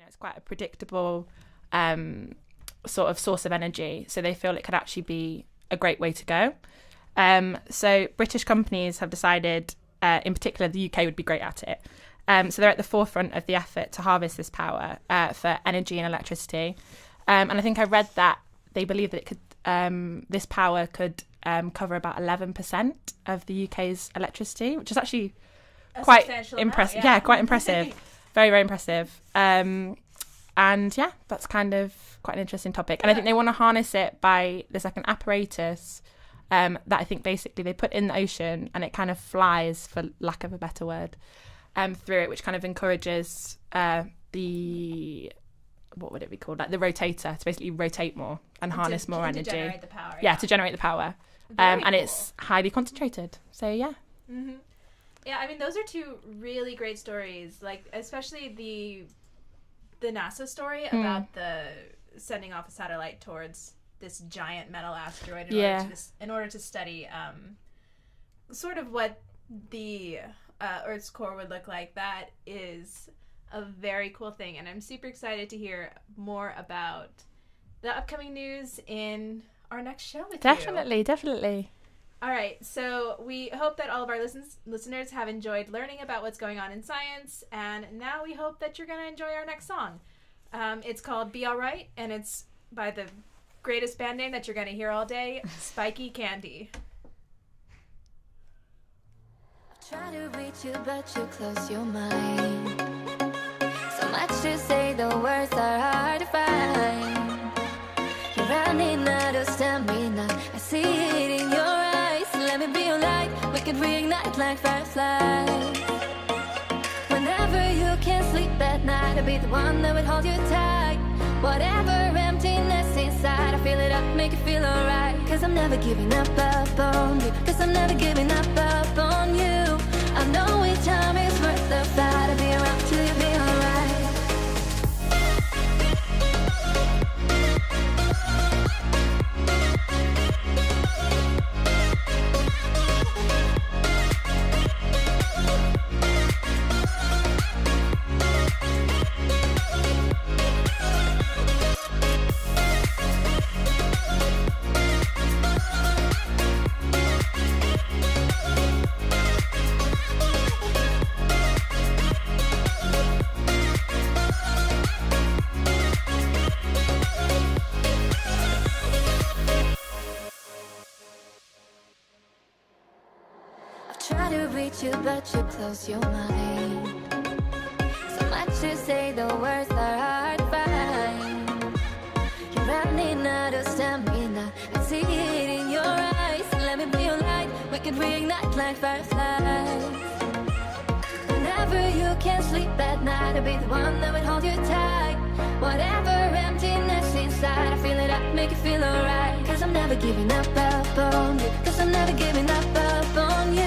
it's quite a predictable sort of source of energy. So they feel it could actually be a great way to go. So British companies have decided, in particular, the UK would be great at it. So they're at the forefront of the effort to harvest this power for energy and electricity. And I think I read that they believe that it could, this power could cover about 11% of the UK's electricity, which is actually quite impressive. Yeah, quite impressive. Very, very impressive. And yeah, that's kind of quite an interesting topic. And I think they want to harness it by, there's like an apparatus that I think basically they put in the ocean and it kind of flies, for lack of a better word, through it, which kind of encourages the, what would it be called? Like the rotator to basically rotate more and harness more energy. To generate the power. Yeah, to generate the power. And cool. It's highly concentrated. So yeah. Mm-hmm. Yeah, I mean, those are two really great stories. Like, especially the NASA story about the sending off a satellite towards this giant metal asteroid in order to study sort of what the Earth's core would look like. That is a very cool thing, and I'm super excited to hear more about the upcoming news in our next show with you. Definitely. All right, so we hope that all of our listeners have enjoyed learning about what's going on in science, and now we hope that you're going to enjoy our next song. It's called Be Alright, and it's by the greatest band name that you're going to hear all day, Spiky Candy. Try to reach you, but you close your mind. So much to say, the words are hard to find. You're running out of stamina, I see it in your eyes. Let me be your light, we can reignite like fireflies. Whenever you can't sleep at night, I'll be the one that would hold you tight. Whatever emptiness inside, I feel it up, make it feel alright. Cause I'm never giving up on you. Cause I'm never giving up on you. I know each time is worth the fight. I'll be around till you be alright. Try to reach you, but you close your mind. So much to say, the words are hard to find. You're running out of stamina, I see it in your eyes. Let me be your light, we can reignite like fireflies. Whenever you can't sleep at night, I'll be the one that would hold you tight. Whatever emptiness inside, I feel it up, make it feel alright. Cause I'm never giving up on you. Cause I'm never giving up on you.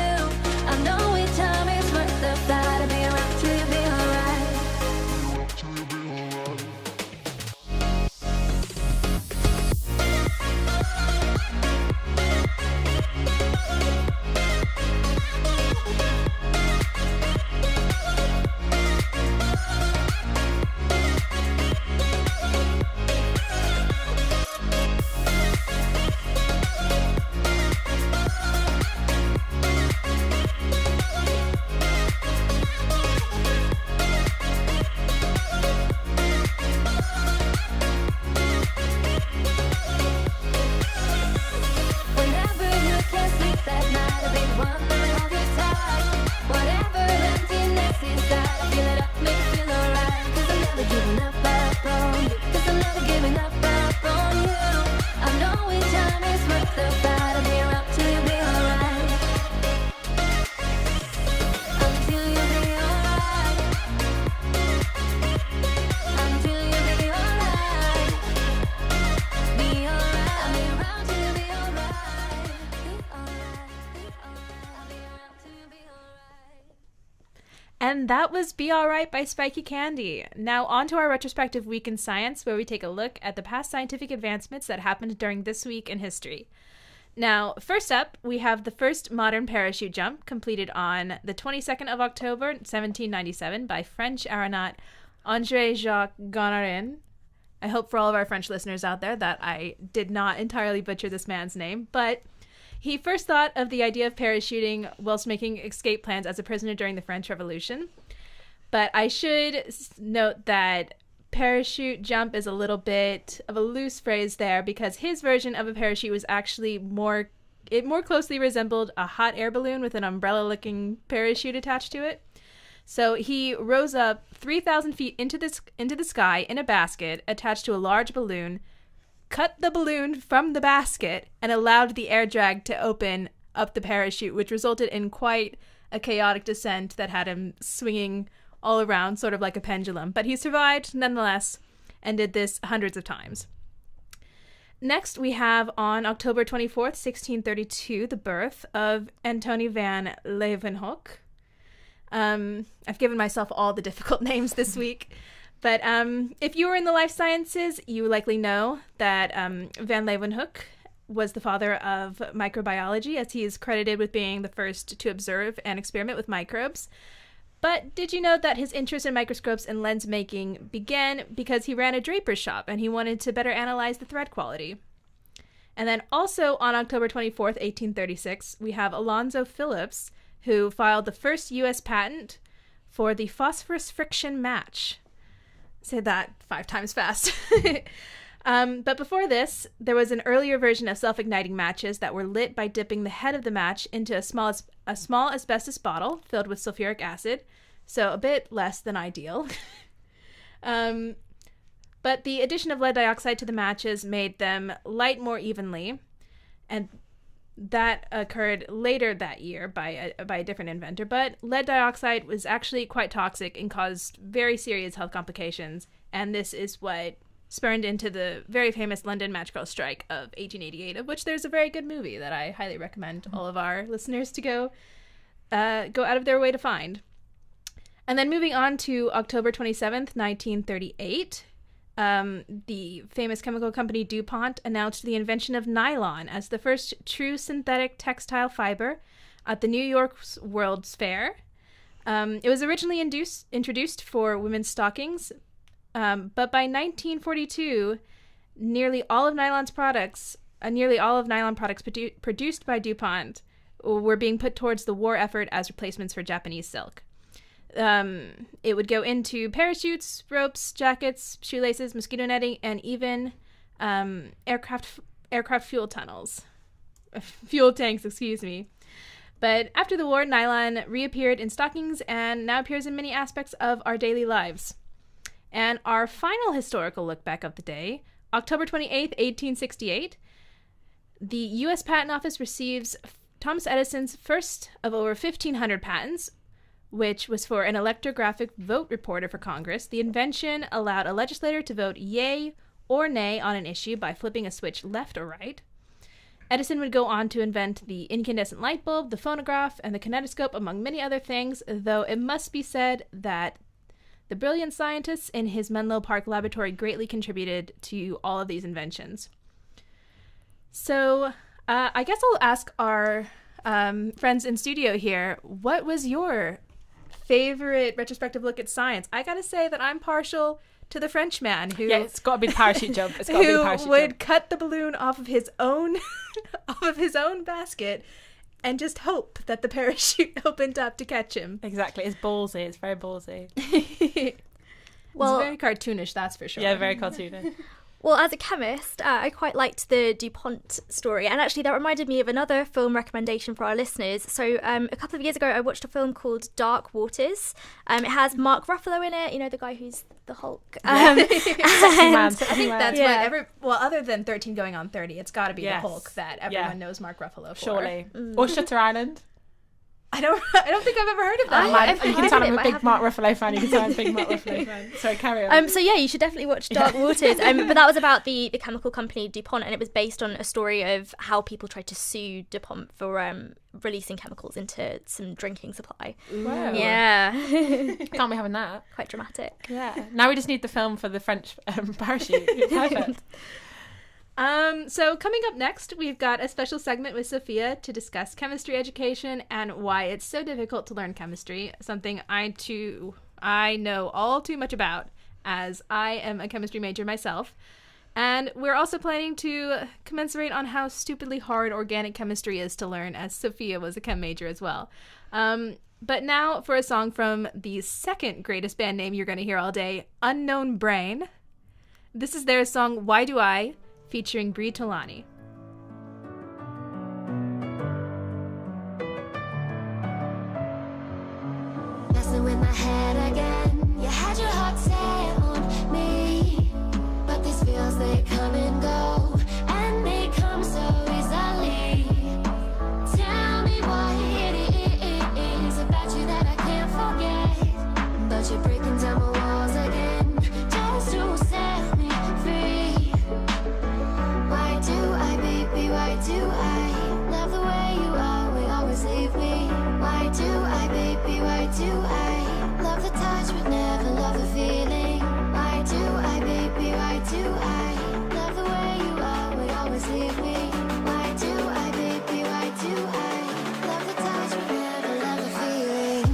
I know each time is worth the fight. I'll be around till you be alright. And that was Be Alright by Spiky Candy. Now on to our retrospective week in science, where we take a look at the past scientific advancements that happened during this week in history. Now, first up, we have the first modern parachute jump completed on the 22nd of October, 1797 by French aeronaut André Jacques Gonarin. I hope for all of our French listeners out there that I did not entirely butcher this man's name, but he first thought of the idea of parachuting whilst making escape plans as a prisoner during the French Revolution. But I should note that parachute jump is a little bit of a loose phrase there, because his version of a parachute was actually more closely resembled a hot air balloon with an umbrella-looking parachute attached to it. So he rose up 3,000 feet into the sky in a basket attached to a large balloon, cut the balloon from the basket, and allowed the air drag to open up the parachute, which resulted in quite a chaotic descent that had him swinging all around, sort of like a pendulum. But he survived nonetheless and did this hundreds of times. Next, we have on October 24th, 1632, the birth of Antony van Leeuwenhoek. I've given myself all the difficult names this week. But if you were in the life sciences, you likely know that van Leeuwenhoek was the father of microbiology, as he is credited with being the first to observe and experiment with microbes. But did you know that his interest in microscopes and lens making began because he ran a draper's shop and he wanted to better analyze the thread quality? And then also on October 24th, 1836, we have Alonzo Phillips, who filed the first U.S. patent for the phosphorus friction match. Say that 5 times fast. But before this, there was an earlier version of self-igniting matches that were lit by dipping the head of the match into a small asbestos bottle filled with sulfuric acid, so a bit less than ideal. But the addition of lead dioxide to the matches made them light more evenly, and that occurred later that year by a different inventor. But lead dioxide was actually quite toxic and caused very serious health complications, and this is what spurned into the very famous London Match Girl strike of 1888, of which there's a very good movie that I highly recommend all of our listeners to go out of their way to find. And then moving on to October 27th, 1938, the famous chemical company DuPont announced the invention of nylon as the first true synthetic textile fiber at the New York's World's Fair. It was originally introduced for women's stockings, but by 1942, nearly all of nylon products produced by DuPont were being put towards the war effort as replacements for Japanese silk. It would go into parachutes, ropes, jackets, shoelaces, mosquito netting, and even aircraft fuel tanks, excuse me. But after the war, nylon reappeared in stockings and now appears in many aspects of our daily lives. And our final historical look back of the day, October 28th, 1868, the U.S. Patent Office receives Thomas Edison's first of over 1,500 patents, which was for an electrographic vote reporter for Congress. The invention allowed a legislator to vote yay or nay on an issue by flipping a switch left or right. Edison would go on to invent the incandescent light bulb, the phonograph, and the kinetoscope, among many other things, though it must be said that the brilliant scientists in his Menlo Park laboratory greatly contributed to all of these inventions. So I guess I'll ask our friends in studio here, what was your favorite retrospective look at science? I gotta say that I'm partial to the Frenchman who it's got to be the parachute jump. It's got to be the parachute would jump. cut the balloon off of his own basket and just hope that the parachute opened up to catch him. Exactly. It's ballsy. It's very ballsy. Well, it's very cartoonish, that's for sure. Yeah, very cartoonish. Well, as a chemist, I quite liked the DuPont story, and actually that reminded me of another film recommendation for our listeners. So a couple of years ago, I watched a film called Dark Waters. It has Mark Ruffalo in it, you know, the guy who's the Hulk. I think that's what other than 13 going on 30, it's got to be the Hulk that everyone knows Mark Ruffalo for. Surely. Or Shutter Island. I don't think I've ever heard of that. You can tell I'm a big Mark Ruffalo fan. You can tell I'm a big Mark Ruffalo fan. Sorry, carry on. So yeah, you should definitely watch Dark Waters. But that was about the chemical company DuPont, and it was based on a story of how people tried to sue DuPont for releasing chemicals into some drinking supply. Wow. Yeah. Can't be having that. Quite dramatic. Yeah. Now we just need the film for the French parachute. Perfect. So coming up next, we've got a special segment with Sophia to discuss chemistry education and why it's so difficult to learn chemistry, something I I know all too much about, as I am a chemistry major myself. And we're also planning to commensurate on how stupidly hard organic chemistry is to learn, as Sophia was a chem major as well. But now for a song from the second greatest band name you're going to hear all day, Unknown Brain. This is their song Why Do I, featuring Brie Tolani. Messing with my head again. You had your heart set on me, but these feels, they come and go, and they come so easily. Tell me why it is about you that I can't forget, but you're breaking down my walls again just to set me free. Why do I, baby, why do I love the way you always, always leave me? Why do I, baby, why do I love the touch but never love the feeling? Why do I, baby, why do I love the way you always, always leave me? Why do I, baby, why do I love the touch but never love the feeling?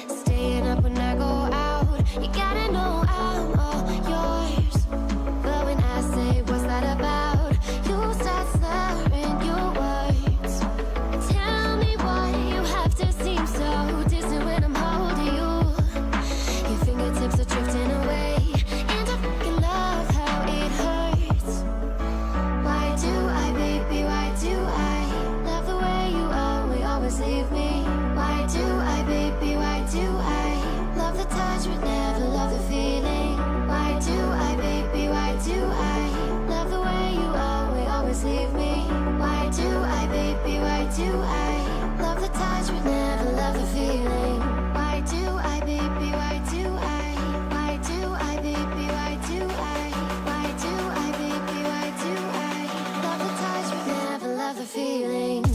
Staying up when I go out, you gotta know I'm all yours. But when I say what's that about, you start slurring your words. Tell me why you have to seem so distant when I'm holding you. Your fingertips are drifting away, and I fucking love how it hurts. Why do I, baby, why do I love the way you always, always leave me? Why do I, baby, why do I love the touch but never love the feeling? Why do I, baby, why do I love the way you always, always leave me? Why do I, baby, why do I love the touch but never love the feeling? Why do I, baby, why do I? Why do I, baby, why do I? Why do I, baby, why do I love the touch but never love the feeling?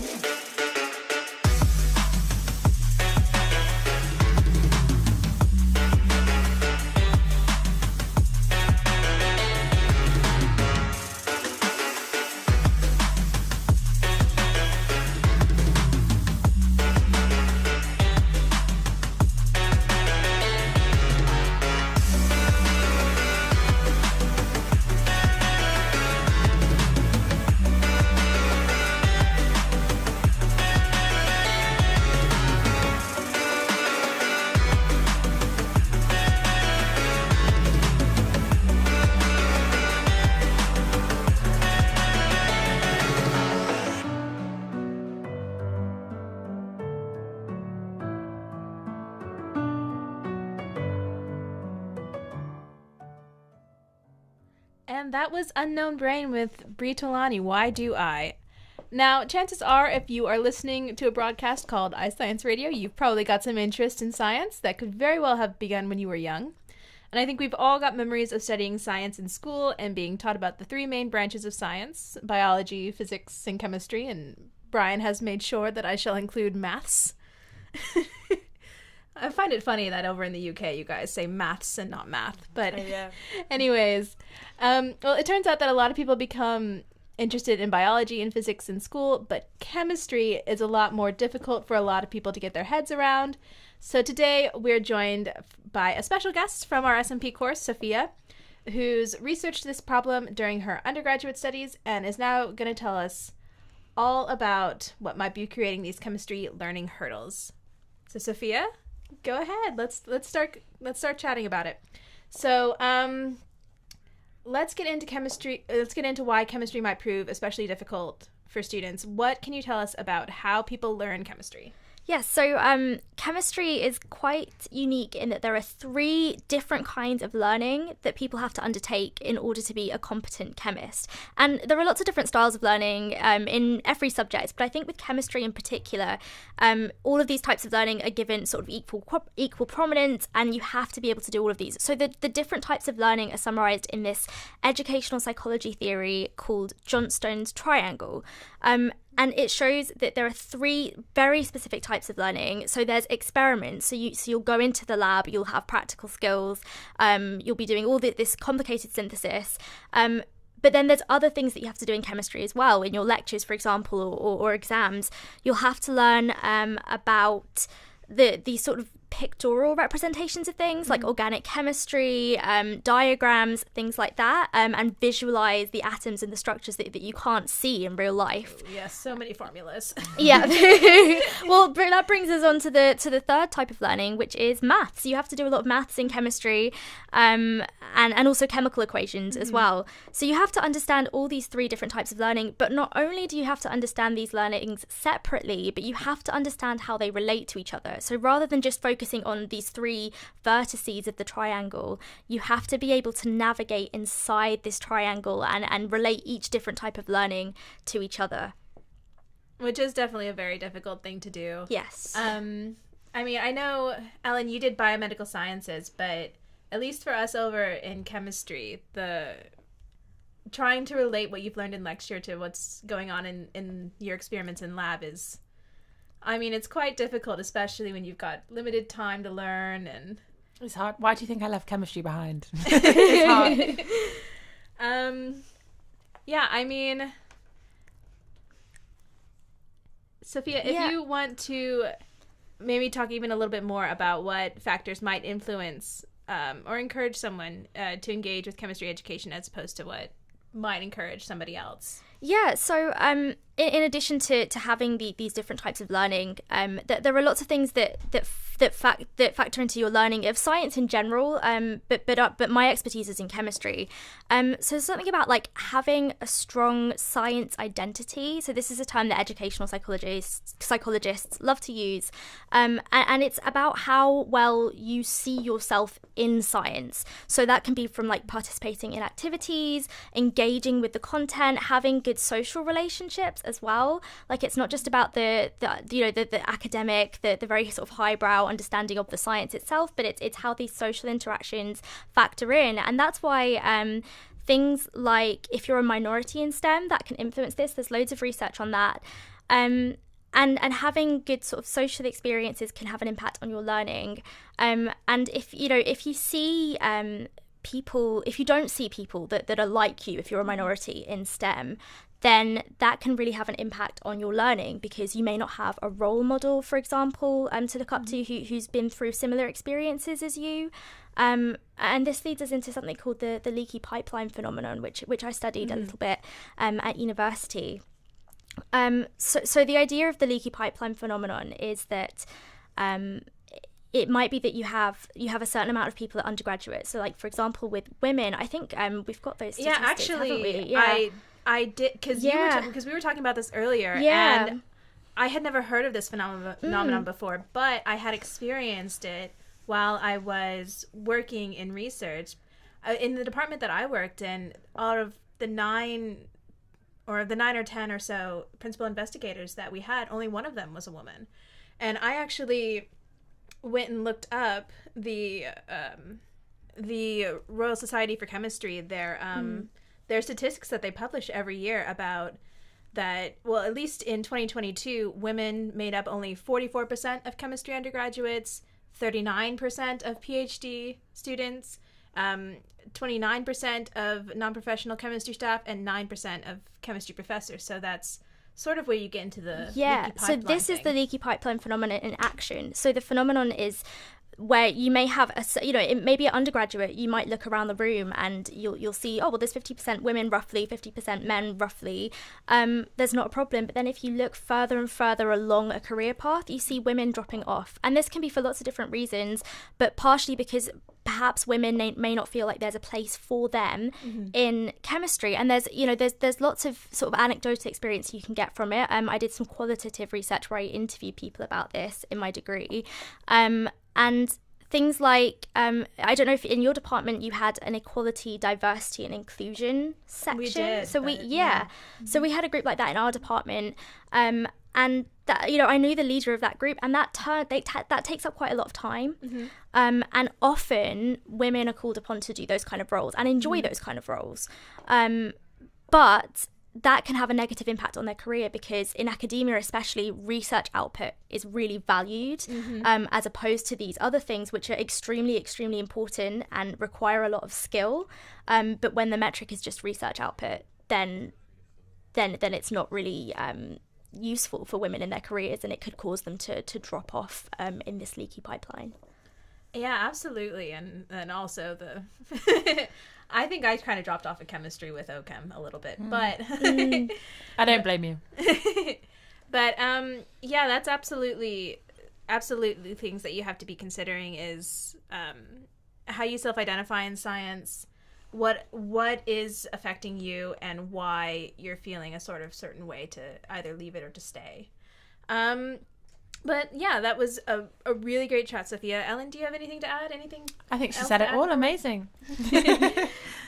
And that was Unknown Brain with Brie Tolani, Why Do I? Now, chances are, if you are listening to a broadcast called iScience Radio, you've probably got some interest in science that could very well have begun when you were young. And I think we've all got memories of studying science in school and being taught about the three main branches of science: biology, physics, and chemistry. And Brian has made sure that I shall include maths. I find it funny that over in the UK you guys say maths and not math. But anyways, well, it turns out that a lot of people become interested in biology and physics in school, but chemistry is a lot more difficult for a lot of people to get their heads around. So today we're joined by a special guest from our SMP course, Sophia, who's researched this problem during her undergraduate studies and is now going to tell us all about what might be creating these chemistry learning hurdles. So Sophia, go ahead. Let's start chatting about it. So let's get into chemistry. Let's get into why chemistry might prove especially difficult for students. What can you tell us about how people learn chemistry? Yes, so chemistry is quite unique in that there are 3 different kinds of learning that people have to undertake in order to be a competent chemist. And there are lots of different styles of learning in every subject, but I think with chemistry in particular, all of these types of learning are given sort of equal prominence, and you have to be able to do all of these. So the different types of learning are summarised in this educational psychology theory called Johnstone's triangle. And it shows that there are 3 very specific types of learning. So there's experiments. So you'll go into the lab, you'll have practical skills, you'll be doing all this complicated synthesis. But then there's other things that you have to do in chemistry as well. In your lectures, for example, or exams, you'll have to learn about these sort of pictorial representations of things like organic chemistry, diagrams, things like that, and visualize the atoms and the structures that you can't see in real life. Yes, so many formulas. Yeah. Well, that brings us on to the 3rd type of learning, which is maths. You have to do a lot of maths in chemistry, and also chemical equations as well. So you have to understand all these 3 different types of learning, but not only do you have to understand these learnings separately, but you have to understand how they relate to each other. So rather than just focusing on these 3 vertices of the triangle, you have to be able to navigate inside this triangle and relate each different type of learning to each other. Which is definitely a very difficult thing to do. Yes. I mean, I know, Ellen, you did biomedical sciences, but at least for us over in chemistry, the trying to relate what you've learned in lecture to what's going on in your experiments in lab is, I mean, it's quite difficult, especially when you've got limited time to learn. And it's hard. Why do you think I left chemistry behind? It's hard. Yeah, I mean, Sophia, if you want to maybe talk even a little bit more about what factors might influence or encourage someone to engage with chemistry education as opposed to what might encourage somebody else. Yeah, so in addition to having these different types of learning, there are lots of things that factor into your learning of science in general, but my expertise is in chemistry. So something about like having a strong science identity. So this is a term that educational psychologists love to use, and it's about how well you see yourself in science. So that can be from like participating in activities, engaging with the content, having good social relationships as well. Like it's not just about the academic, the very sort of highbrow understanding of the science itself, but it's how these social interactions factor in. And that's why things like if you're a minority in STEM, that can influence this. There's loads of research on that. And having good sort of social experiences can have an impact on your learning. And if you see people, if you don't see people that are like you, if you're a minority in STEM, then that can really have an impact on your learning because you may not have a role model, for example, to look up to who's been through similar experiences as you. And this leads us into something called the leaky pipeline phenomenon, which I studied a little bit at university. So the idea of the leaky pipeline phenomenon is that it might be that you have a certain amount of people at undergraduate. So, like for example, with women, I think we've got those statistics. Yeah, actually, haven't we? Yeah. I did because we were talking about this earlier, Yeah. and I had never heard of this phenomenon before, but I had experienced it while I was working in research in the department that I worked in. Out of the 9 or 10 or so principal investigators that we had, only one of them was a woman, and I actually went and looked up the Royal Society for Chemistry, their statistics that they publish every year about that. Well, at least in 2022, women made up only 44% of chemistry undergraduates, 39% of PhD students, 29% of non-professional chemistry staff, and 9% of chemistry professors. So that's sort of where you get into the leaky pipeline so this thing. is the leaky pipeline phenomenon in action. So the phenomenon is where you may have it may be an undergraduate, you might look around the room and you'll see, oh well, there's 50% women roughly, 50% men roughly. There's not a problem. But then if you look further and further along a career path, you see women dropping off, and this can be for lots of different reasons, but partially because perhaps women may not feel like there's a place for them in chemistry. And there's lots of sort of anecdotal experience you can get from it. I did some qualitative research where I interviewed people about this in my degree, and things like I don't know if in your department you had an equality, diversity and inclusion section. We did. So so we had a group like that in our department, and that, I knew the leader of that group, and that takes up quite a lot of time. And often women are called upon to do those kind of roles and enjoy those kind of roles, but that can have a negative impact on their career, because in academia especially, research output is really valued, as opposed to these other things which are extremely, extremely important and require a lot of skill. But when the metric is just research output, then it's not really useful for women in their careers, and it could cause them to drop off in this leaky pipeline. Yeah, absolutely. And also the I think I kind of dropped off of chemistry with OChem a little bit, but I don't blame you. But yeah, that's absolutely things that you have to be considering is how you self-identify in science, what is affecting you, and why you're feeling a sort of certain way to either leave it or to stay. But yeah, that was a really great chat, Sophia. Ellen, do you have anything to add? Anything? I think she said it all. Amazing.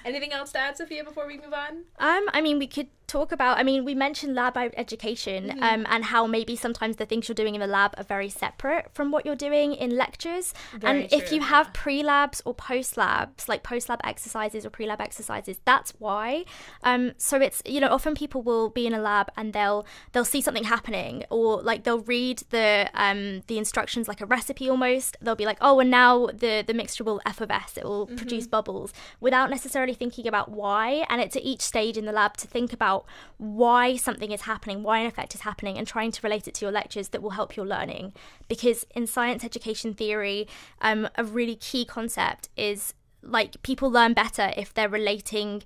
Anything else to add, Sophia, before we move on? I mean, we could talk about, we mentioned lab education, and how maybe sometimes the things you're doing in the lab are very separate from what you're doing in lectures. Very and if true, you have pre-labs or post-labs, like post-lab exercises or pre-lab exercises, that's why. So it's, often people will be in a lab and they'll see something happening, or like they'll read the instructions like a recipe almost. They'll be like, oh, and now the mixture will effervesce, it will produce bubbles, without necessarily thinking about why. And it's at each stage in the lab to think about why something is happening, why an effect is happening, and trying to relate it to your lectures that will help your learning. Because in science education theory, a really key concept is like people learn better if they're relating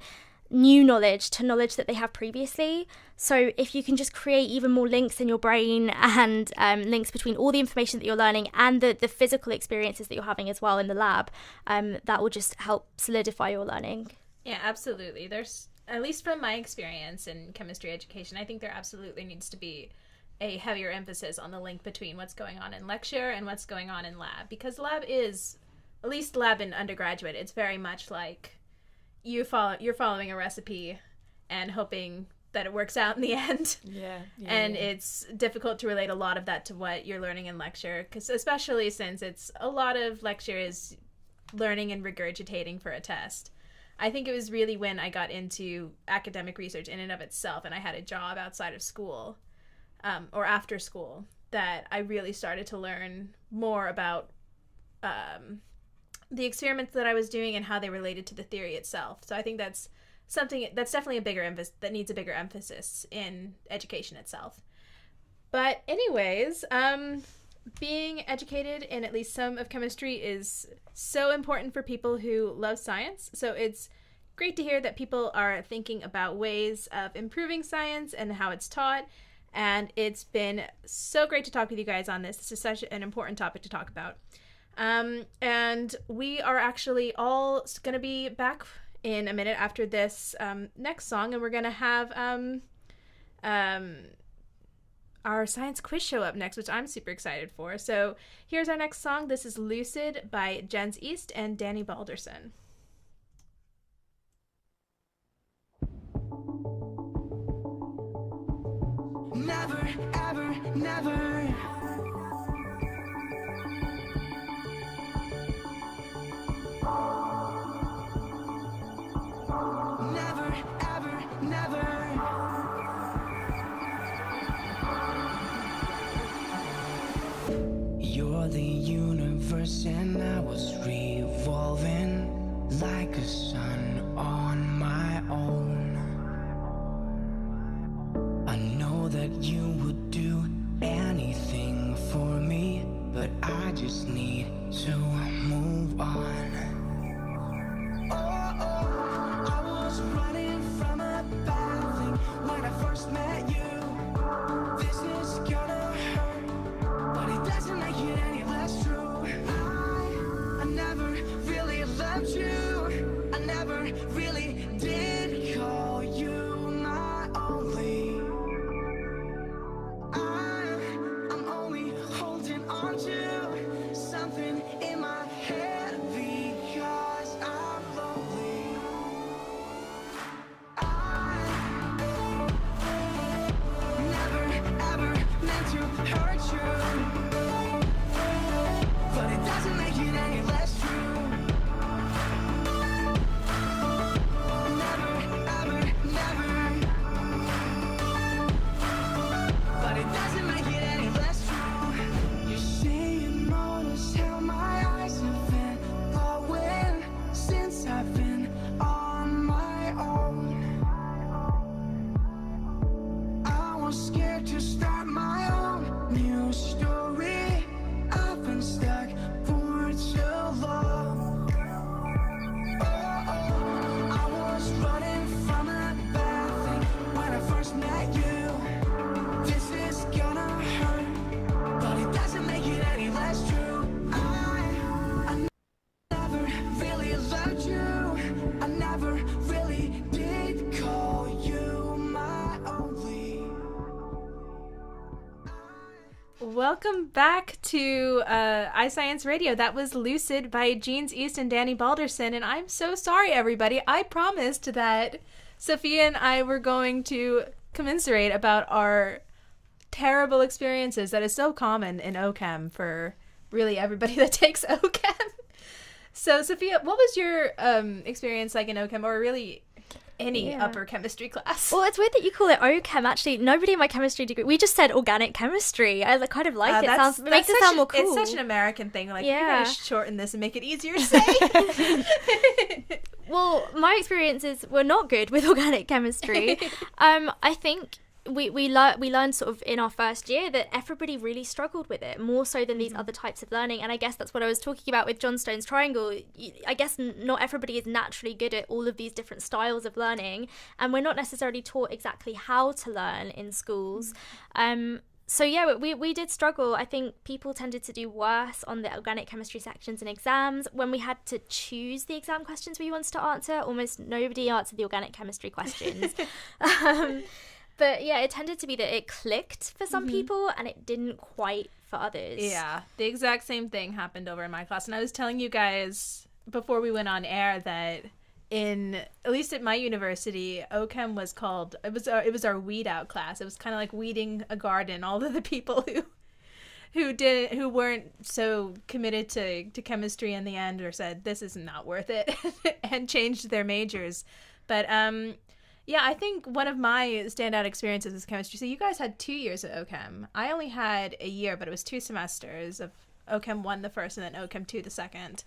new knowledge to knowledge that they have previously. So if you can just create even more links in your brain, and links between all the information that you're learning and the physical experiences that you're having as well in the lab, that will just help solidify your learning. Yeah, absolutely. There's, at least from my experience in chemistry education, I think there absolutely needs to be a heavier emphasis on the link between what's going on in lecture and what's going on in lab. Because lab is, at least lab in undergraduate, it's very much like you're following a recipe and hoping that it works out in the end. And it's difficult to relate a lot of that to what you're learning in lecture, because especially since it's a lot of lecture is learning and regurgitating for a test. I think it was really when I got into academic research in and of itself, and I had a job outside of school, or after school, that I really started to learn more about the experiments that I was doing and how they related to the theory itself. So I think that's something that's definitely a bigger emphasis, that needs a bigger emphasis in education itself. But anyways, being educated in at least some of chemistry is so important for people who love science. So it's great to hear that people are thinking about ways of improving science and how it's taught. And it's been so great to talk with you guys on this. This is such an important topic to talk about. And we are actually all going to be back in a minute after this next song, and we're going to have our science quiz show up next, which I'm super excited for. So here's our next song. This is Lucid by Jens East and Danny Balderson. Never, ever, never. Never, ever, never. You're the universe and I was revolving like a sun on my own. I know that you would do anything for me, but I just need to Welcome back to iScience Radio. That was Lucid by Jeans East and Danny Balderson. And I'm so sorry, everybody. I promised that Sophia and I were going to commiserate about our terrible experiences that is so common in OChem for really everybody that takes OChem. So, Sophia, what was your experience like in OChem, or really any upper chemistry class? Well, it's weird that you call it OChem. Actually, nobody in my chemistry degree. We just said organic chemistry. I kind of like it. It makes it sound more cool. It's such an American thing. Like, you're going to shorten this and make it easier to say. Well, my experiences were not good with organic chemistry. I think we learned sort of in our first year that everybody really struggled with it, more so than these other types of learning. And I guess that's what I was talking about with Johnstone's triangle. I guess not everybody is naturally good at all of these different styles of learning, and we're not necessarily taught exactly how to learn in schools. So yeah, we did struggle. I think people tended to do worse on the organic chemistry sections in exams. When we had to choose the exam questions we wanted to answer, almost nobody answered the organic chemistry questions. But yeah, it tended to be that it clicked for some people and it didn't quite for others. Yeah, the exact same thing happened over in my class. And I was telling you guys before we went on air that at least at my university, OChem was called, it was our weed out class. It was kind of like weeding a garden. All of the people who weren't so committed to chemistry in the end, or said this is not worth it, and changed their majors. But yeah, I think one of my standout experiences is chemistry. So you guys had 2 years at OChem. I only had a year, but it was 2 semesters of OChem 1 the first and then OChem 2 the second.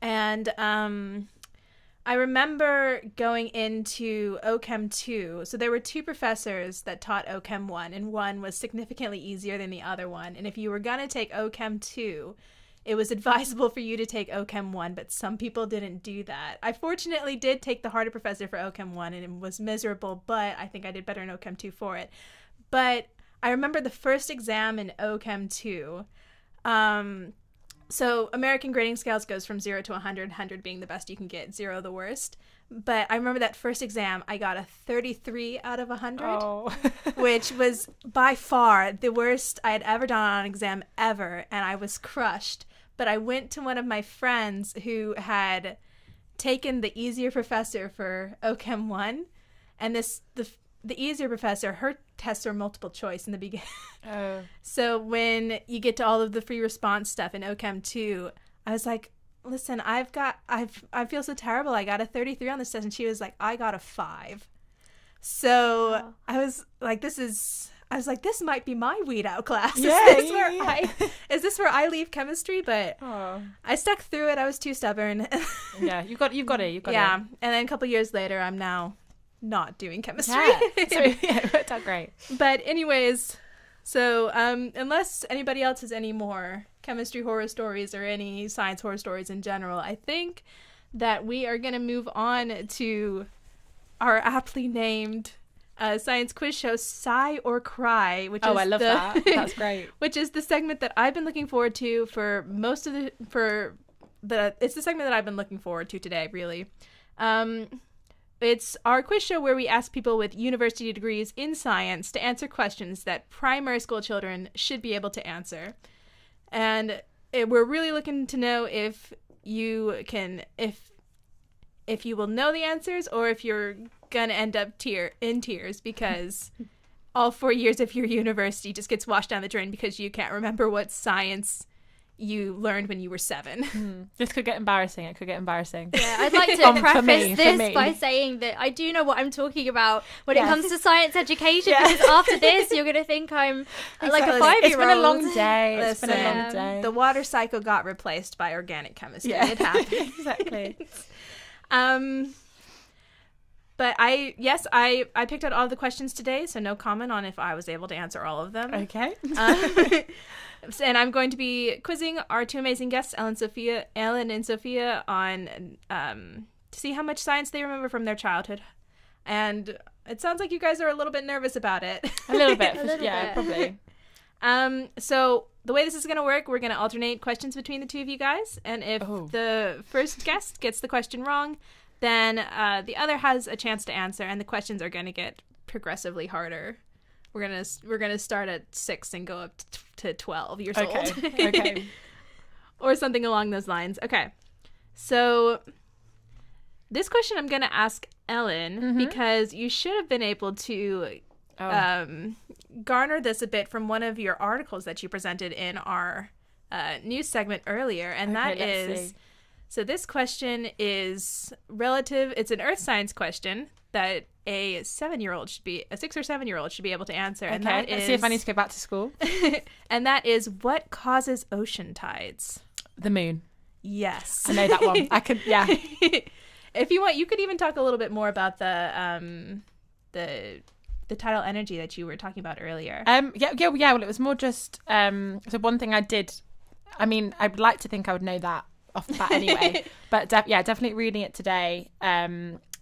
And I remember going into OChem 2. So there were 2 professors that taught OChem 1, and one was significantly easier than the other one. And if you were going to take OChem 2, it was advisable for you to take OChem 1, but some people didn't do that. I fortunately did take the harder professor for OChem 1, and it was miserable, but I think I did better in OChem 2 for it. But I remember the first exam in OChem 2. So American grading scales goes from 0 to 100, 100 being the best you can get, 0 the worst. But I remember that first exam, I got a 33 out of 100, which was by far the worst I had ever done on an exam ever, and I was crushed. But I went to one of my friends who had taken the easier professor for OChem 1, and the easier professor, her tests are multiple choice in the beginning. So when you get to all of the free response stuff in OChem 2, I was like, listen, I feel so terrible. I got a 33 on this test, and she was like, I got a 5. So I was like, this might be my weed out class. Is this where I leave chemistry? But I stuck through it. I was too stubborn. Yeah, you got it. Yeah, and then a couple years later, I'm now not doing chemistry. Yeah. So yeah, it worked out great. But anyways, so unless anybody else has any more chemistry horror stories or any science horror stories in general, I think that we are going to move on to our aptly named science quiz show, Sigh or Cry, which is I love that. That's great. Which is the segment that I've been looking forward to for it's the segment that I've been looking forward to today, really. It's our quiz show where we ask people with university degrees in science to answer questions that primary school children should be able to answer. And we're really looking to know if you will know the answers, or if you're gonna end up in tears because all 4 years of your university just gets washed down the drain because you can't remember what science you learned when you were 7. This could get embarrassing. It could get embarrassing. Yeah, I'd like to preface this by saying that I do know what I'm talking about when it comes to science education, because after this you're going to think I'm like a 5-year-old. It's been a long day. Listen, it's been a long day. The water cycle got replaced by organic chemistry. Yeah. It happened. Exactly. But I picked out all the questions today, so no comment on if I was able to answer all of them. Okay. And I'm going to be quizzing our 2 amazing guests, Ellen and Sophia, on to see how much science they remember from their childhood. And it sounds like you guys are a little bit nervous about it. A little bit. bit. Probably. So the way this is going to work, we're going to alternate questions between the 2 of you guys. And if the first guest gets the question wrong, then the other has a chance to answer, and the questions are going to get progressively harder. We're gonna start at 6 and go up to to 12 years Okay. old. Okay. Or something along those lines. Okay. So this question I'm going to ask Ellen because you should have been able to garner this a bit from one of your articles that you presented in our news segment earlier. And that is, so this question is relative. It's an earth science question that a 7-year-old should be, a 6 or 7-year-old should be able to answer. And that Let's is, see if I need to go back to school. and that is, what causes ocean tides? The moon. Yes. I know that one. I could, yeah. If you want, you could even talk a little bit more about the tidal energy that you were talking about earlier. Yeah. Well, it was more just so one thing I did. I mean, I'd like to think I would know that off the bat anyway, but definitely reading it today.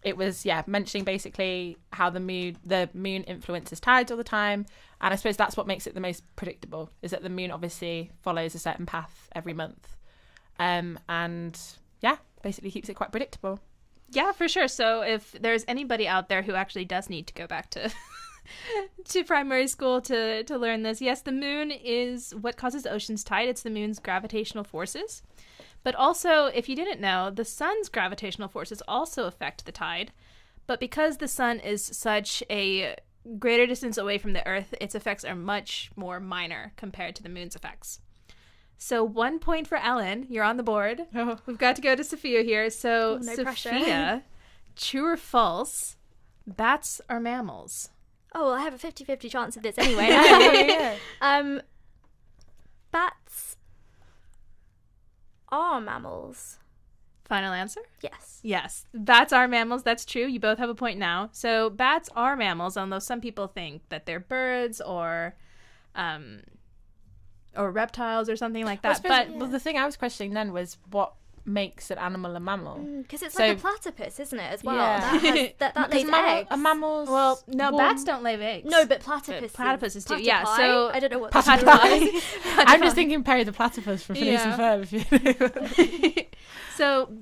It was mentioning basically how the moon influences tides all the time, and I suppose that's what makes it the most predictable. Is that the moon obviously follows a certain path every month, and basically keeps it quite predictable. Yeah, for sure. So if there's anybody out there who actually does need to go back to to primary school to learn this, yes, the moon is what causes the ocean's tide. It's the moon's gravitational forces. But also, if you didn't know, the sun's gravitational forces also affect the tide. But because the sun is such a greater distance away from the Earth, its effects are much more minor compared to the moon's effects. So 1 point for Ellen. You're on the board. Oh. We've got to go to Sophia here. So No Sophia, pressure. true or false, bats are mammals? Oh, well, I have a 50-50 chance of this anyway. Bats are mammals. Final answer? Yes. Yes, bats are mammals. That's true. You both have a point now. So bats are mammals, although some people think that they're birds or reptiles or something like that. Well, the thing I was questioning then was what makes an animal a mammal. Because it's So- like a platypus, isn't it, as well? Yeah. That lays eggs. Mammals. well, no, warm- bats don't lay eggs. No, but platypuses. platypuses do. Yeah, Platypi? so I don't know what Platypi. I'm just thinking Perry the Platypus from Phineas and Yeah. Ferb. So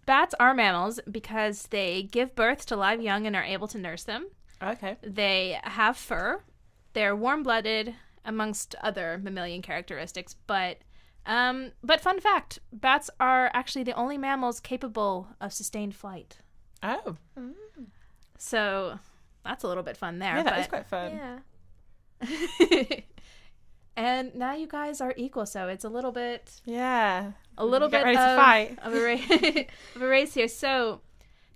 bats are mammals because they give birth to live young and are able to nurse them. Okay. They have fur. They're warm-blooded, amongst other mammalian characteristics. But fun fact, bats are actually the only mammals capable of sustained flight. Oh. So that's a little bit fun there. Yeah, that but is quite fun. Yeah. And now you guys are equal, so it's a little bit Yeah. Get Get ready bit to fight. of a race here. So,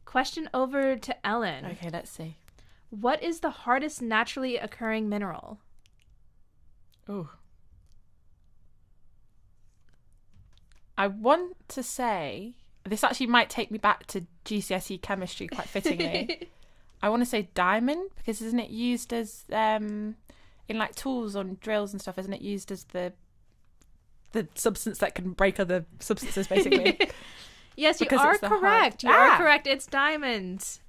question over to Ellen. Okay, let's see. What is the hardest naturally occurring mineral? Ooh. I want to say this actually might take me back to GCSE chemistry quite fittingly. I want to say diamond because isn't it used as in like tools on drills and stuff? Isn't it used as the substance that can break other substances basically? Yes, you Because are it's the hard- correct. You are Ah! correct. It's diamond.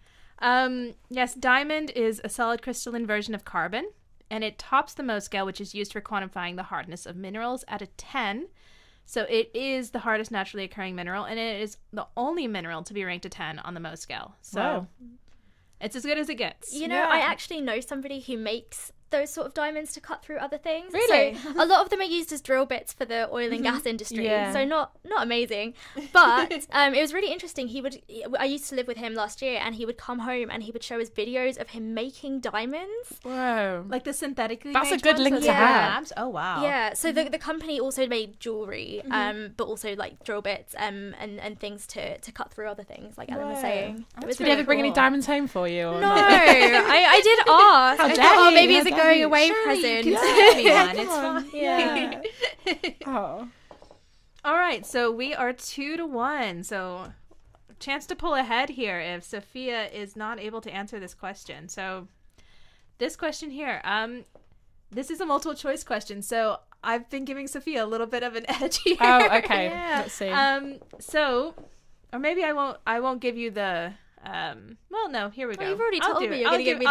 Yes, diamond is a solid crystalline version of carbon, and it tops the Mohs scale, which is used for quantifying the hardness of minerals at a 10. So it is the hardest naturally occurring mineral, and it is the only mineral to be ranked a 10 on the Mohs scale. So Wow. it's as good as it gets. You know, Yeah. I actually know somebody who makes those sort of diamonds to cut through other things. Really? So a lot of them are used as drill bits for the oil and gas industry. Yeah. So not amazing. But it was really interesting. I used to live with him last year, and he would come home and he would show us videos of him making diamonds. Whoa. Like the synthetically That's a made good ones, link those to have. labs? Oh, wow. Yeah, so the company also made jewelry, but also like drill bits and things to cut through other things, like Ellen was Wow. saying. That's was Did he ever bring any cool. diamonds home for you? Or No, not? I did ask. How I dare thought, oh, you, maybe how it's a dare going you. away Surely present. you can send me one. It's Come on. fine. Yeah. Oh. All right, so we are 2-1. So, chance to pull ahead here if Sophia is not able to answer this question. So, this question here, this is a multiple choice question. So, I've been giving Sophia a little bit of an edge here. Oh, okay. Yeah. Let's see. So, or maybe I won't give you the. Well, no. Here we go. Well, you've already I'll told do me it. you're I'll gonna give me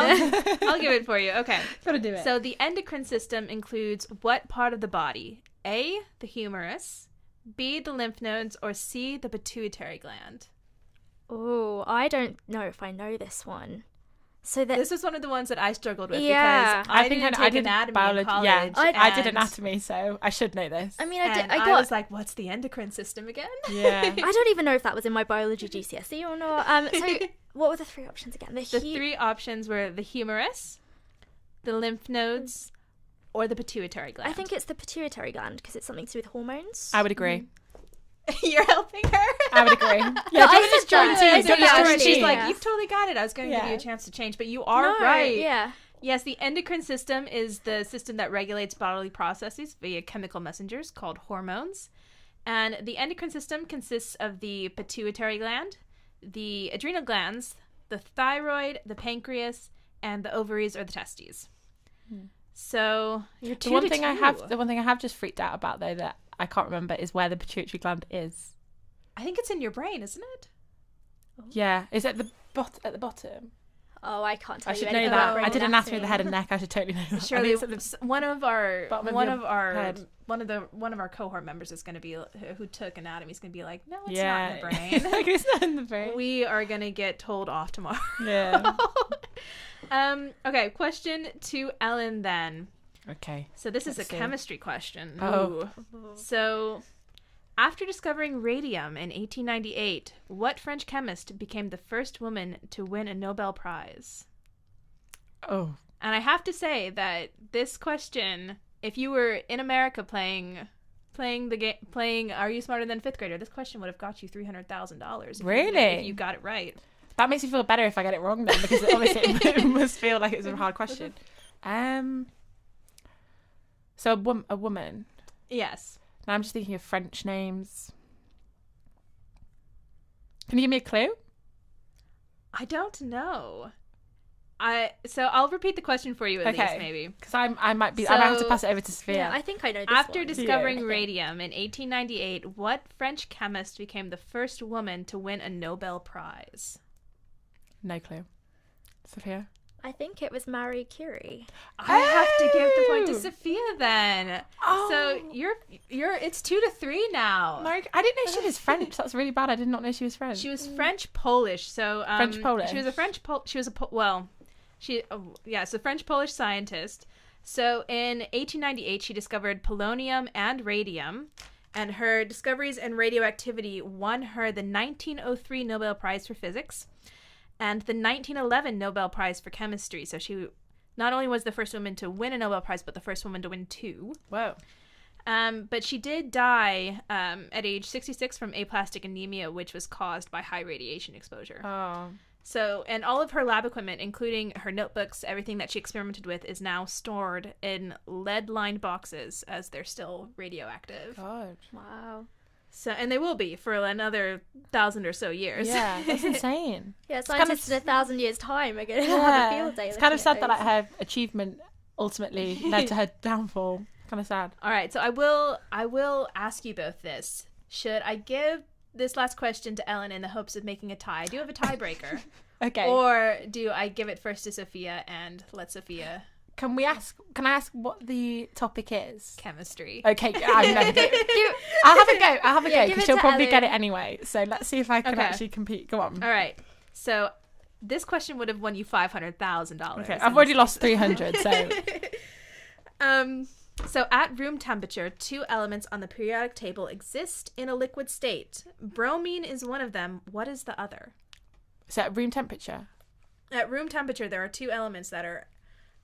I'll give it for you. Okay. Gotta do it. So the endocrine system includes what part of the body? A, the humerus, B, the lymph nodes, or C, the pituitary gland? Oh, I don't know if I know this one. So that This was one of the ones that I struggled with Yeah. because I didn't take did anatomy biology. in college. Yeah, I did and- anatomy, so I should know this. I mean, And I I got. was like, what's the endocrine system again? Yeah. I don't even know if that was in my biology GCSE or not. So what were the 3 options again? The 3 options were the humerus, the lymph nodes, or the pituitary gland. I think it's the pituitary gland because it's something to do with hormones. I would agree. You're helping her. I would agree. Yeah, No, I do you want to just said join that. team? I Do you said want to that just join already. She's team? like, Yeah. you've totally got it. I was going to give you Yeah. a chance to change, but you are No, right. Yeah. Yes, the endocrine system is the system that regulates bodily processes via chemical messengers called hormones. And the endocrine system consists of the pituitary gland, the adrenal glands, the thyroid, the pancreas, and the ovaries or the testes. So you're The one thing I have just freaked out about though that I can't remember is where the pituitary gland is. I think it's in your brain, isn't it? Yeah, is it at the bottom? Oh, I can't tell I you should know anything that. about I did brain anatomy of the head and neck. I should totally know that. I Surely, think it's at the- one of our bottom of one your of our head. one of our cohort members is going to be who took anatomy is going to be like, no, it's yeah, not in the brain. Like, it's not in the brain. We are going to get told off tomorrow. Yeah. Okay, question to Ellen then. Okay. So this is Let's a see. chemistry question. Oh. Ooh. So after discovering radium in 1898, what French chemist became the first woman to win a Nobel Prize? Oh. And I have to say that this question, if you were in America playing the game, playing Are You Smarter Than Fifth Grader, this question would have got you $300,000. Really? If you got it right. That makes me feel better if I get it wrong then, because obviously it must feel like it's a hard question. So a woman. Yes. Now I'm just thinking of French names. Can you give me a clue? I don't know. So I'll repeat the question for you at least, maybe. Because I might have to So- pass it over to Sophia. Yeah, I think I know this After one. discovering Yeah. radium in 1898, what French chemist became the first woman to win a Nobel Prize? No clue. Sophia? I think it was Marie Curie. I have to give the point to Oh! Sophia then. Oh. So you're it's 2-3 now. I didn't know she was French. That's really bad. I did not know she was French. She was French Polish. So French Polish. She was a French Polish scientist. So in 1898 she discovered polonium and radium, and her discoveries in radioactivity won her the 1903 Nobel Prize for Physics and the 1911 Nobel Prize for Chemistry. So she not only was the first woman to win a Nobel Prize, but the first woman to win 2. Whoa. But she did die at age 66 from aplastic anemia, which was caused by high radiation exposure. Oh. So, and all of her lab equipment, including her notebooks, everything that she experimented with, is now stored in lead-lined boxes as they're still radioactive. God. Wow. So, and they will be for another 1,000 or so years. Yeah, that's insane. Yeah, kind of- scientists in 1,000 years' time are going to have a Yeah. field day. It's kind of looking sad at that like, those. her achievement ultimately led to her downfall. Kind of sad. All right, so I will ask you both this. Should I give this last question to Ellen in the hopes of making a tie? I do have a tiebreaker. Okay. Or do I give it first to Sophia and let Sophia Can I ask what the topic is? chemistry? Okay, I'm never doing it. I'll have a go. give Because it she'll to probably get Ellen. it anyway. So let's see if I can Okay. actually compete. Go on. All right. So this question would have won you $500,000. Okay, I've already lost 300. So So at room temperature, 2 elements on the periodic table exist in a liquid state. Bromine is one of them. What is the other? at room temperature. At room temperature, there are 2 elements that are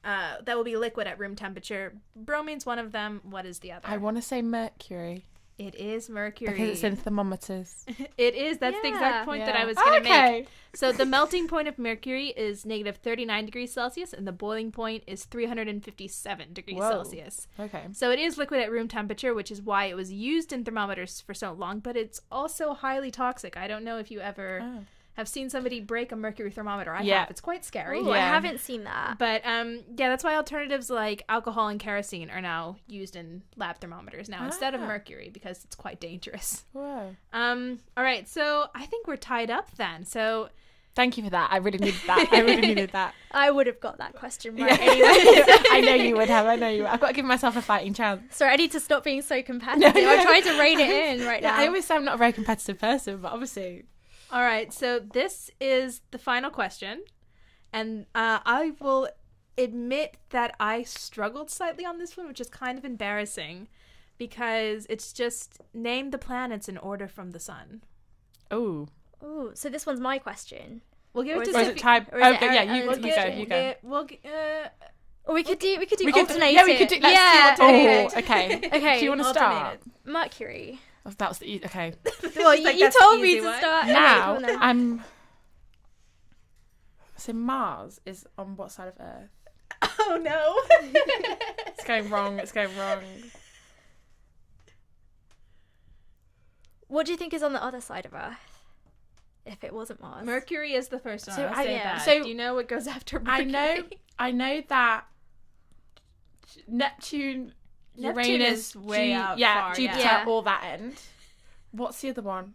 that will be liquid at room temperature. Bromine's one of them. What is the other? I want to say mercury It is mercury. because it's in thermometers. It is. That's the Yeah. exact point that I Yeah. was going to Okay. make. So the melting point of mercury is negative 39 degrees Celsius, and the boiling point is 357 degrees Whoa. Celsius. Okay. So it is liquid at room temperature, which is why it was used in thermometers for so long, but it's also highly toxic. I don't know if you ever Oh. have seen somebody break a mercury thermometer. I Yeah. have. It's quite scary. Ooh, I Yeah. haven't seen that. But yeah, that's why alternatives like alcohol and kerosene are now used in lab thermometers now instead of Ah. mercury because it's quite dangerous. Whoa. All right, so I think we're tied up then. So Thank you for that. I really needed that. I really needed that. I would have got that question right Yeah. anyway. I know you would have. I know you would. I've got to give myself a fighting chance. Sorry, I need to stop being so competitive. I'm trying to rein it in right Yeah, now. I always say I'm not a very competitive person, but obviously. all right, so this is the final question. And I will admit that I struggled slightly on this one, which is kind of embarrassing because it's just name the planets in order from the sun. Oh. Oh, so this one's my question. We'll give Or it is to Or is Sophie. it time? or is it Okay, yeah, Aaron- you Aaron's go. Or we could do We could- alternate yeah, we it. could do. Let's yeah. do alternate. Okay. Okay. Do you want to start? Mercury. Oh, that was the okay. Well, Like, you that's the told me easy to one. start. Okay, Now come on then. I'm. So Mars is on what side of Earth? Oh no. It's going wrong. It's going wrong. What do you think is on the other side of Earth? If it wasn't Mars. Mercury is the first one. So I'll I- say yeah. that. so do you know what goes after I Mercury? know that Neptune, Neptune Uranus, is way out yeah, far, Jupiter, yeah. all that end. What's the other one?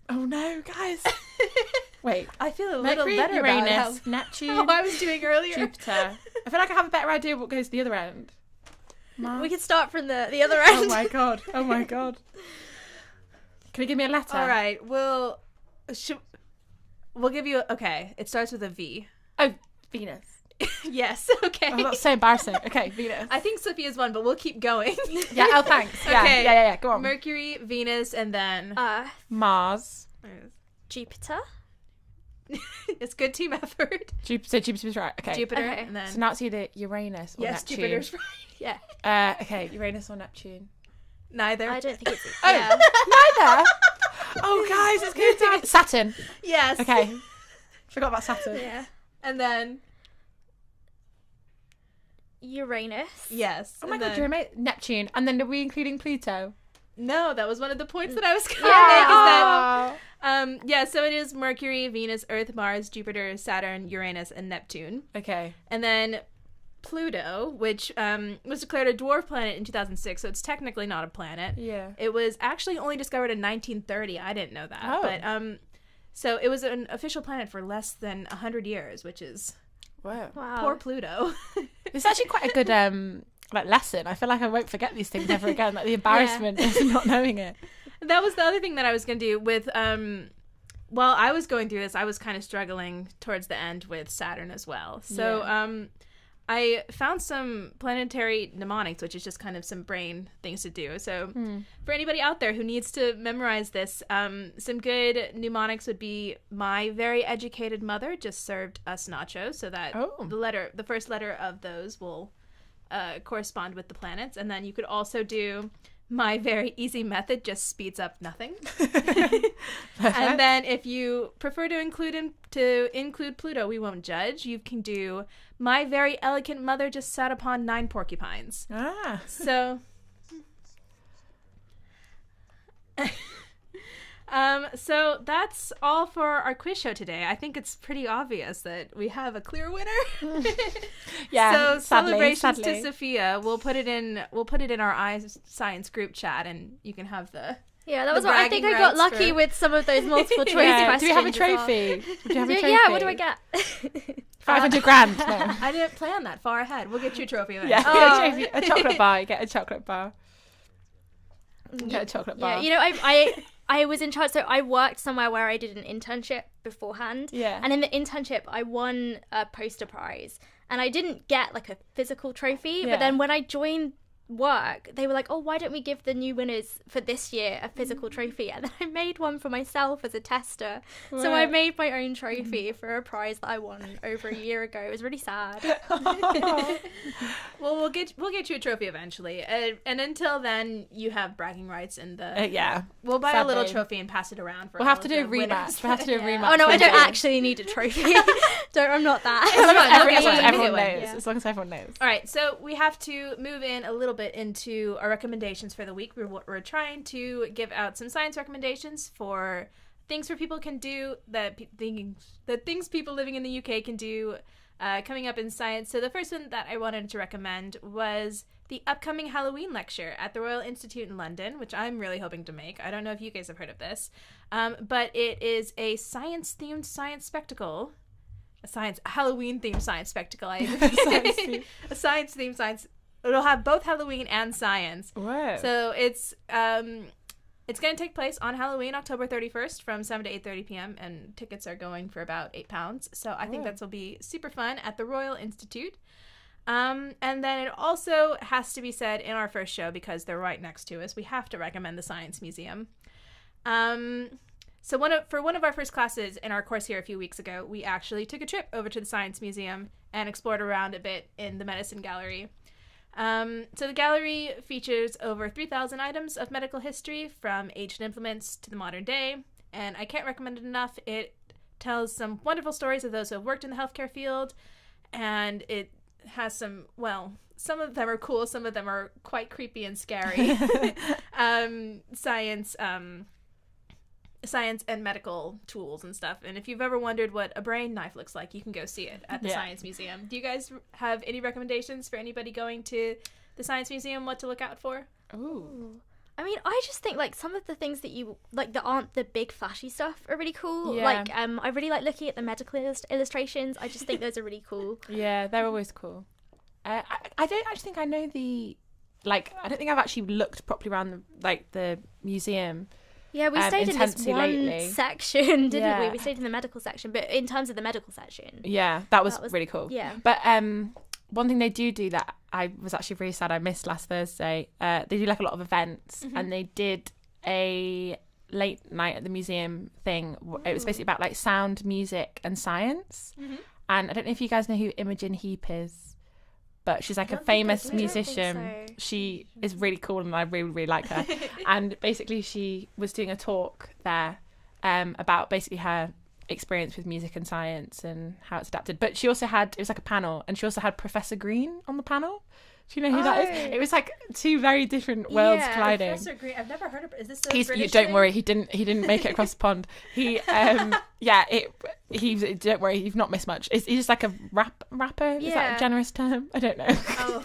Oh no, guys! Wait, I feel a little Mercury, better Uranus, about Neptune, how I was doing earlier. Jupiter. I feel like I have a better idea what goes to the other end. Mars. We could start from the other end. Oh my god! Oh my god! Can you give me a letter? All right, we'll give you. Okay, it starts with a V. Oh, Venus. Yes. Okay. Oh, that's so embarrassing. Okay, Venus. I think Sophia's one, but we'll keep going. Yeah. Oh, thanks. Yeah. Okay. Yeah. Go on. Mercury, Venus, and then Earth, Mars. Jupiter. it's good team effort. Jupiter. So Jupiter's right. Okay. Jupiter, Okay. and then So now it's either Uranus or yes, Neptune. Jupiter's right. Yeah. Okay, Uranus or Neptune. Neither. I don't think it's. Oh, Yeah. neither. Oh, guys, it's good time. Saturn. Yes. Okay. Forgot about Saturn. Yeah. And then Uranus. yes. Oh my and god, then- do you remember Neptune? And then are we including Pluto? No, that was one of the points that I was going to Yeah. make. Is Oh. that yeah? So it is Mercury, Venus, Earth, Mars, Jupiter, Saturn, Uranus, and Neptune. Okay. And then Pluto, which was declared a dwarf planet in 2006, so it's technically not a planet. Yeah. It was actually only discovered in 1930. I didn't know that. Oh. But so it was an official planet for less than 100 years, which is Wow. Wow. poor Pluto. It's actually quite a good like lesson. I feel like I won't forget these things ever again. Like the embarrassment of not knowing it. That was the other thing that I was going to do with while I was going through this, I was kind of struggling towards the end with Saturn as well. So I found some planetary mnemonics, which is just kind of some brain things to do. So for anybody out there who needs to memorize this, some good mnemonics would be my very educated mother just served us nachos, so that the first letter of those will correspond with the planets. And then you could also do my very easy method just speeds up nothing. And then if you prefer to include Pluto, we won't judge. You can do my very elegant mother just sat upon 9 porcupines. Ah. So so that's all for our quiz show today. I think it's pretty obvious that we have a clear winner. Yeah. So sadly, celebrations sadly. to Sophia. We'll put it in our science group chat, and you can have the. Yeah, that The was what I think bragging I got rights lucky for- with some of those multiple choice Yeah. questions. Do we have a as well. trophy? Do you have a trophy? Yeah, what do I get? 500 grand. No. I didn't plan that far ahead. We'll get you a trophy. Yeah. eventually. A chocolate bar. You get a chocolate bar. Get a chocolate bar. Yeah, you know, I was in charge, so I worked somewhere where I did an internship beforehand. Yeah. And in the internship, I won a poster prize. And I didn't get, like, a physical trophy. Yeah. But then when I joined work, they were like, oh, why don't we give the new winners for this year a physical trophy? And then I made one for myself as a tester. So I Wow. made my own trophy for a prize that I won over a year ago. It was really sad. Well, we'll get you a trophy eventually, and until then, you have bragging rights in the. Yeah. We'll buy a little Sadly. trophy and pass it around for. We'll all have to of do a the winners. rematch. We'll have to do a Yeah. rematch. Oh, no, I don't Maybe. actually need a trophy. I'm not that. As long as Everyone- everyone, everyone knows. knows. As long as everyone knows. All right, so we have to move in a little bit into our recommendations for the week. We're trying to give out some science recommendations for things where people can do things people living in the UK can do coming up in science. So the first one that I wanted to recommend was the upcoming Halloween lecture at the Royal Institute in London, which I'm really hoping to make. I don't know if you guys have heard of this, but it is a science-themed science spectacle. A Halloween-themed science spectacle. Science-themed. A science-themed science. It'll have both Halloween and science. Whoa. So it's It's going to take place on Halloween, October 31st from 7 to 8:30 p.m. and tickets are going for about £8. So I think that will be super fun at the Royal Institute. And then it also has to be said in our first show, because they're right next to us, we have to recommend the Science Museum. So for one of our first classes in our course here a few weeks ago, we actually took a trip over to the Science Museum and explored around a bit in the Medicine Gallery. So the gallery features over 3,000 items of medical history, from ancient implements to the modern day, and I can't recommend it enough. It tells some wonderful stories of those who have worked in the healthcare field, and it has some of them are cool, some of them are quite creepy and scary. Science and medical tools and stuff. And if you've ever wondered what a brain knife looks like, you can go see it at the Science Museum. Do you guys have any recommendations for anybody going to the Science Museum, what to look out for? Ooh. I mean, I just think, like, some of the things that you, like, that aren't the big flashy stuff are really cool. Yeah. Like, I really like looking at the medical illustrations. I just think those are really cool. Yeah, they're always cool. I don't actually think I know I don't think I've actually looked properly around the museum. Yeah, we stayed in this one lately. section, didn't we? Yeah. We stayed in the medical section, but in terms of the medical section. Yeah, that was really cool. Yeah. But one thing they do that I was actually really sad I missed last Thursday, they do like a lot of events, and they did a late night at the museum thing. It was basically about like sound, music and science. And I don't know if you guys know who Imogen Heap is, but she's like a famous musician. so. She is really cool and I really, really like her. And basically she was doing a talk there about basically her experience with music and science and how it's adapted. But she also it was like a panel, and she also had Professor Green on the panel. Do you know who that is? It was like two very different worlds colliding. Professor Green, I've never heard of. Is this the He's, British don't thing? worry, he didn't make it across the pond. He don't worry, you've not missed much. He's just like a rapper. Is that Yeah. a generous term? I don't know. Oh,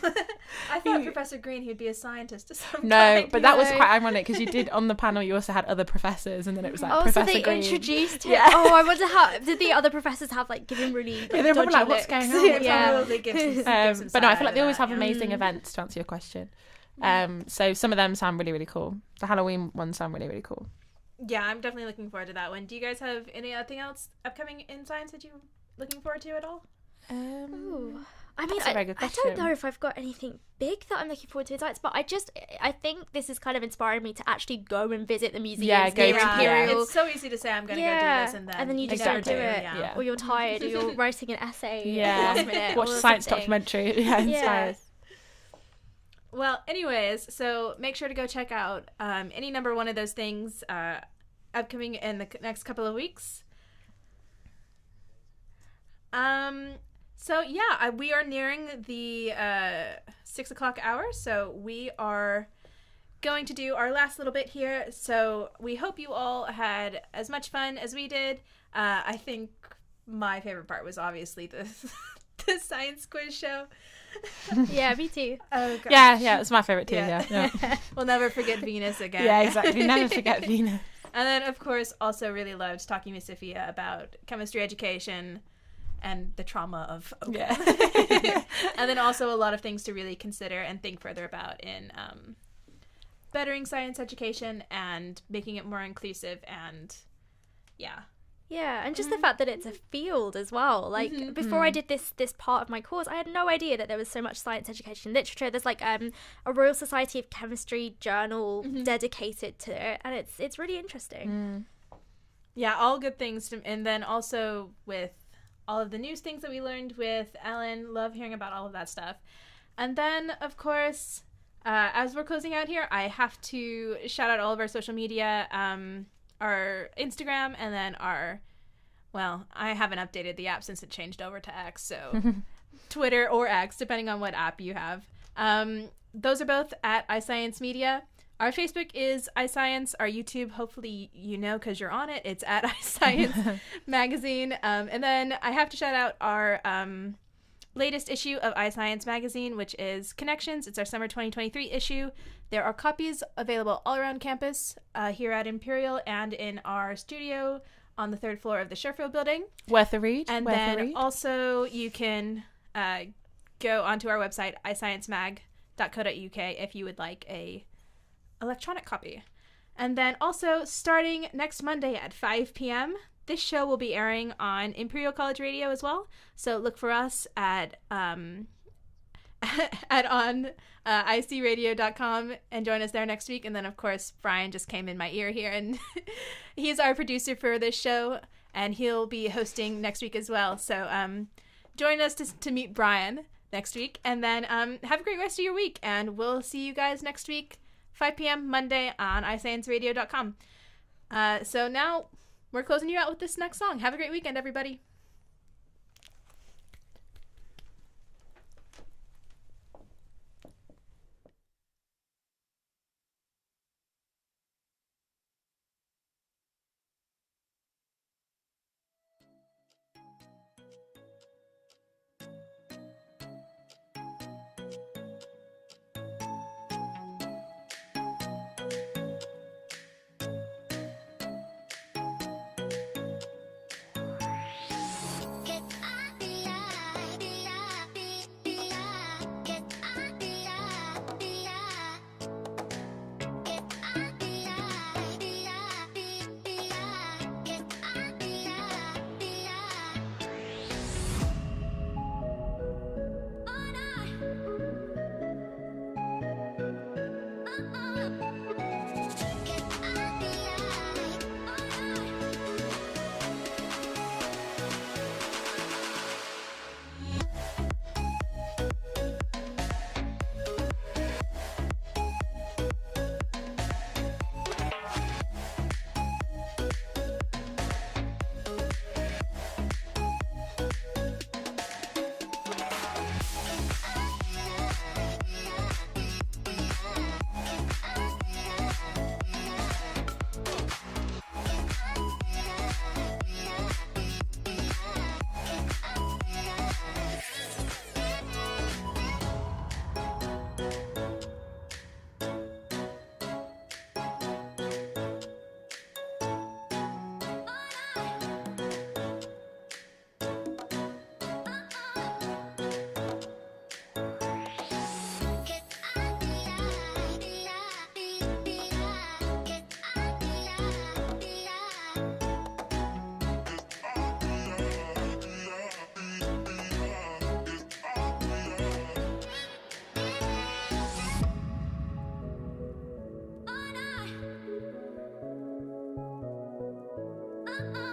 I thought Professor Green, he'd be a scientist or something. No, but that was quite ironic because you did on the panel. You also had other professors, and then it was like Oh, Professor so they Green. introduced him. Yeah. Oh, I wonder how did the other professors have like given really Yeah, they were probably dodgy like, "What's looks? going on?" Yeah. Probably gives some But no, I side feel like they always of have that, amazing events. To answer your question, so some of them sound really, really cool. The Halloween ones sound really, really cool. Yeah, I'm definitely looking forward to that one. Do you guys have anything else upcoming in science that you're looking forward to at all? Ooh. I mean, That's a very good I don't question. know if I've got anything big that I'm looking forward to in science, but I think this is kind of inspiring me to actually go and visit the museums. Yeah, go near to- Imperial. It's so easy to say I'm going to go do this, and then you just Exactly. don't do it, Yeah. or you're tired, or you're writing an essay. Yeah, last minute, watch or a science something. documentary. Yeah, inspires. Well, anyways, so make sure to go check out any number one of those things upcoming in the next couple of weeks. So yeah, we are nearing the 6 o'clock hour, so we are going to do our last little bit here. So we hope you all had as much fun as we did. I think my favorite part was obviously the the science quiz show. Yeah, me too. Oh gosh. Yeah, it's my favourite too. Yeah. Yeah. We'll never forget Venus again. Yeah, exactly. Never forget Venus. And then, of course, also really loved talking with Sophia about chemistry education and the trauma of opium. Yeah. And then also a lot of things to really consider and think further about in bettering science education and making it more inclusive and, yeah. Yeah, and just the fact that it's a field as well. Like before I did this part of my course, I had no idea that there was so much science education literature. There's like a Royal Society of Chemistry journal dedicated to it, and it's really interesting. Yeah, all good things. And then also with all of the news things that we learned with Ellen, love hearing about all of that stuff. And then, of course, as we're closing out here, I have to shout out all of our social media, our Instagram, and then I haven't updated the app since it changed over to X, so Twitter or X, depending on what app you have. Those are both at iScience Media. Our Facebook is iScience. Our YouTube, hopefully you know because you're on it. It's at iScience Magazine. And then I have to shout out our latest issue of iScience Magazine, which is Connections. It's our summer 2023 issue. There are copies available all around campus here at Imperial and in our studio on the 3rd floor of the Sherfield building. Worth a read. And Worth a then read. also you can go onto our website, isciencemag.co.uk, if you would like a electronic copy. And then also starting next Monday at 5 p.m., this show will be airing on Imperial College Radio as well. So look for us at on icradio.com and join us there next week. And then, of course, Brian just came in my ear here, and he's our producer for this show, and he'll be hosting next week as well. So join us to meet Brian next week. And then have a great rest of your week, and we'll see you guys next week, 5 p.m. Monday on iScienceRadio.com. So now we're closing you out with this next song. Have a great weekend, everybody.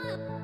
Oh,